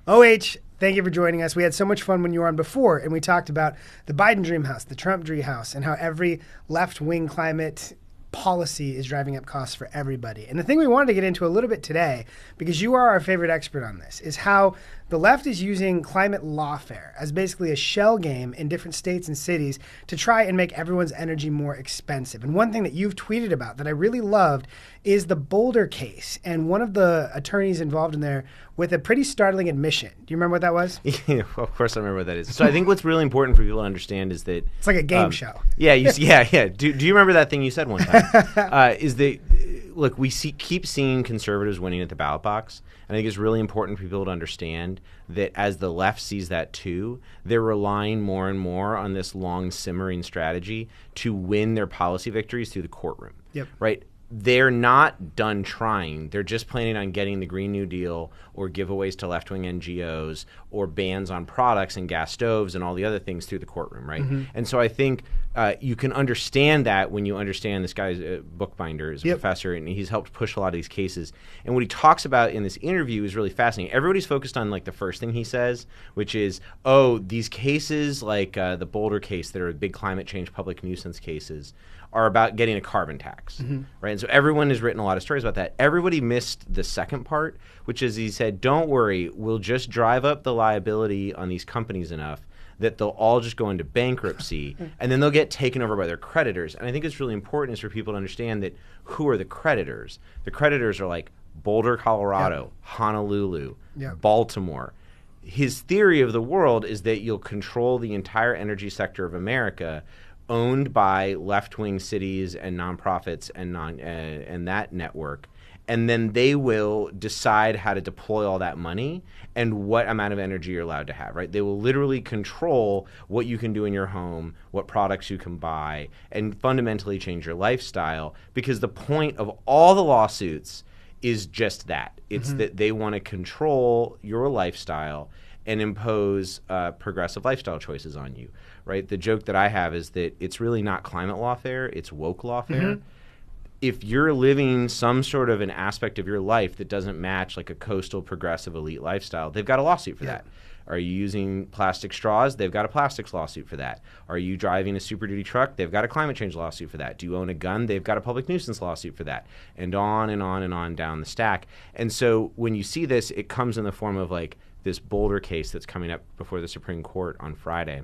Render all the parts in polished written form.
OH, thank you for joining us. We had so much fun when you were on before, and we talked about the Biden dream house, the Trump dream house, and how every left-wing climate policy is driving up costs for everybody. And the thing we wanted to get into a little bit today, because you are our favorite expert on this, is how the left is using climate lawfare as basically a shell game in different states and cities to try and make everyone's energy more expensive. And one thing that you've tweeted about that I really loved is the Boulder case, and one of the attorneys involved in there with a pretty startling admission. Do you remember what that was? Yeah, of course I remember what that is. So I think what's really important for people to understand is that it's like a game show. Yeah, yeah. Do you remember that thing you said one time? Is that look, we keep seeing conservatives winning at the ballot box. And I think it's really important for people to understand that as the left sees that too, they're relying more and more on this long simmering strategy to win their policy victories through the courtroom. Yep. Right? They're not done trying. They're just planning on getting the Green New Deal or giveaways to left-wing NGOs or bans on products and gas stoves and all the other things through the courtroom, right? Mm-hmm. And so I think you can understand that when you understand this guy's bookbinder is a professor, and he's helped push a lot of these cases. And what he talks about in this interview is really fascinating. Everybody's focused on like the first thing he says, which is, these cases like the Boulder case that are big climate change public nuisance cases are about getting a carbon tax, right? And so everyone has written a lot of stories about that. Everybody missed the second part, which is he said, don't worry, we'll just drive up the liability on these companies enough that they'll all just go into bankruptcy and then they'll get taken over by their creditors. And I think it's really important is for people to understand that who are the creditors? The creditors are like Boulder, Colorado, Honolulu, Baltimore. His theory of the world is that you'll control the entire energy sector of America owned by left-wing cities and nonprofits and that network, and then they will decide how to deploy all that money and what amount of energy you're allowed to have, right? They will literally control what you can do in your home, what products you can buy, and fundamentally change your lifestyle, because the point of all the lawsuits is just that. It's that they want to control your lifestyle and impose progressive lifestyle choices on you, right? The joke that I have is that it's really not climate lawfare, it's woke lawfare. If you're living some sort of an aspect of your life that doesn't match like a coastal progressive elite lifestyle, they've got a lawsuit for that. Are you using plastic straws? They've got a plastics lawsuit for that. Are you driving a Super Duty truck? They've got a climate change lawsuit for that. Do you own a gun? They've got a public nuisance lawsuit for that. And on and on and on down the stack. And so when you see this, it comes in the form of like this Boulder case that's coming up before the Supreme Court on Friday.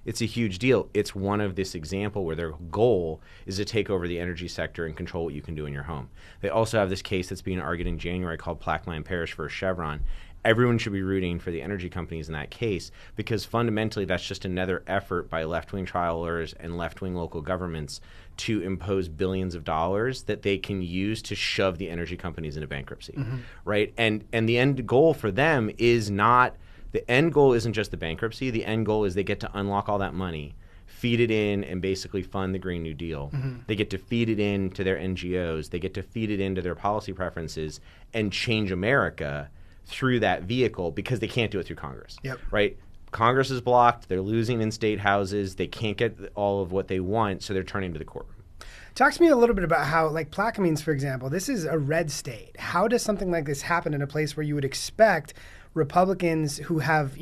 It's a huge deal. It's one of this example where their goal is to take over the energy sector and control what you can do in your home. They also have this case that's being argued in January called Plaquemine Parish versus Chevron. Everyone should be rooting for the energy companies in that case, because fundamentally that's just another effort by left-wing trial lawyers and left-wing local governments to impose billions of dollars that they can use to shove the energy companies into bankruptcy, right? And the end goal for them is not – the end goal isn't just the bankruptcy. The end goal is they get to unlock all that money, feed it in, and basically fund the Green New Deal. They get to feed it into their NGOs. They get to feed it into their policy preferences and change America through that vehicle, because they can't do it through Congress, right? Congress is blocked. They're losing in state houses. They can't get all of what they want, so they're turning to the courtroom. Talk to me a little bit about how, like Plaquemines, for example, this is a red state. How does something like this happen in a place where you would expect Republicans who have,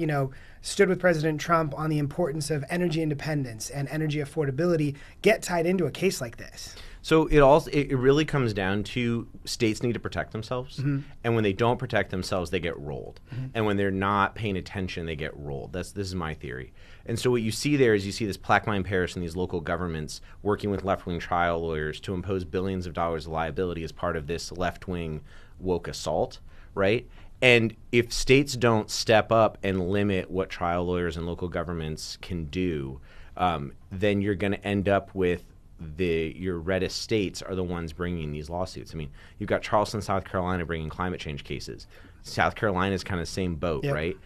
stood with President Trump on the importance of energy independence and energy affordability get tied into a case like this? So it really comes down to states need to protect themselves, and when they don't protect themselves, they get rolled. And when they're not paying attention, they get rolled. This is my theory. And so what you see there is you see this Plaquemine Parish and these local governments working with left-wing trial lawyers to impose billions of dollars of liability as part of this left-wing woke assault, right? And if states don't step up and limit what trial lawyers and local governments can do, then you're going to end up with your reddest states are the ones bringing these lawsuits. I mean, you've got Charleston, South Carolina bringing climate change cases. South Carolina is kind of the same boat, right?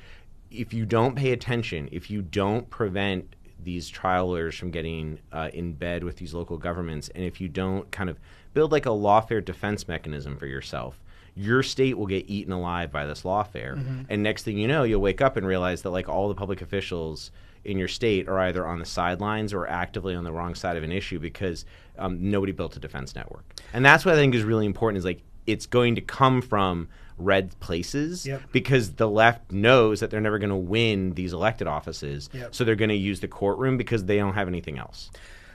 If you don't pay attention, if you don't prevent these trial lawyers from getting in bed with these local governments, and if you don't kind of build like a lawfare defense mechanism for yourself, your state will get eaten alive by this lawfare. And next thing you know, you'll wake up and realize that like all the public officials in your state are either on the sidelines or actively on the wrong side of an issue because nobody built a defense network. And that's what I think is really important, is like it's going to come from red places Yep. because the left knows that they're never going to win these elected offices. Yep. So they're going to use the courtroom because they don't have anything else.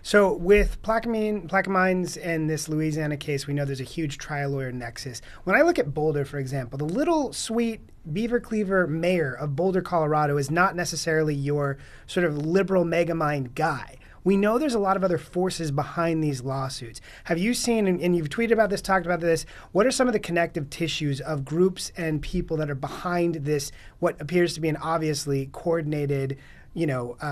So with Plaquemines and this Louisiana case, we know there's a huge trial lawyer nexus. When I look at Boulder, for example, the little sweet Beaver Cleaver mayor of Boulder, Colorado is not necessarily your sort of liberal megamind guy. We know there's a lot of other forces behind these lawsuits. Have you seen, and you've tweeted about this, talked about this, what are some of the connective tissues of groups and people that are behind this, what appears to be an obviously coordinated,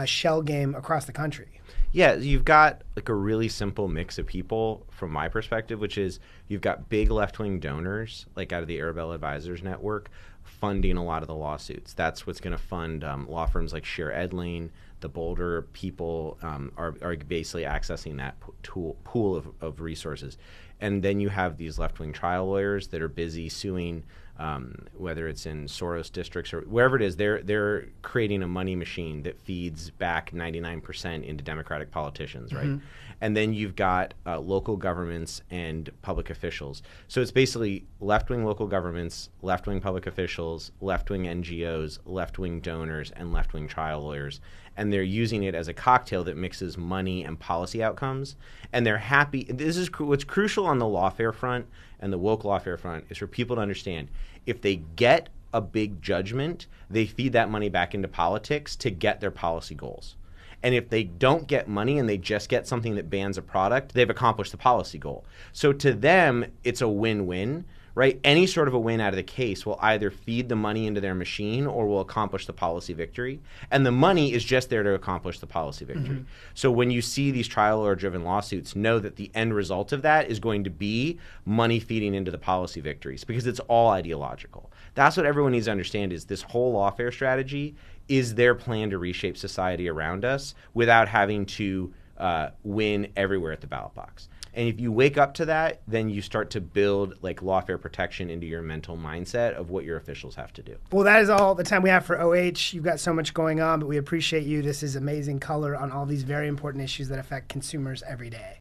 shell game across the country? Yeah, you've got like a really simple mix of people from my perspective, which is you've got big left-wing donors, like out of the Arabella Advisors Network, funding a lot of the lawsuits. That's what's going to fund law firms like Shear Edling. The Boulder people are basically accessing that pool of resources. And then you have these left-wing trial lawyers that are busy suing, whether it's in Soros districts or wherever it is. They're creating a money machine that feeds back 99% into Democratic politicians, right? Mm-hmm. And then you've got local governments and public officials. So it's basically left-wing local governments, left-wing public officials, left-wing NGOs, left-wing donors, and left-wing trial lawyers. And they're using it as a cocktail that mixes money and policy outcomes. And they're happy. This is what's crucial on the lawfare front and the woke lawfare front is for people to understand if they get a big judgment, they feed that money back into politics to get their policy goals. And if they don't get money and they just get something that bans a product, they've accomplished the policy goal. So to them, it's a win-win, right? Any sort of a win out of the case will either feed the money into their machine or will accomplish the policy victory. And the money is just there to accomplish the policy victory. Mm-hmm. So when you see these trial lawyer-driven lawsuits, know that the end result of that is going to be money feeding into the policy victories because it's all ideological. That's what everyone needs to understand is this whole lawfare strategy is their plan to reshape society around us without having to win everywhere at the ballot box. And if you wake up to that, then you start to build like lawfare protection into your mental mindset of what your officials have to do. Well, that is all the time we have for OH. You've got so much going on, but we appreciate you. This is amazing color on all these very important issues that affect consumers every day.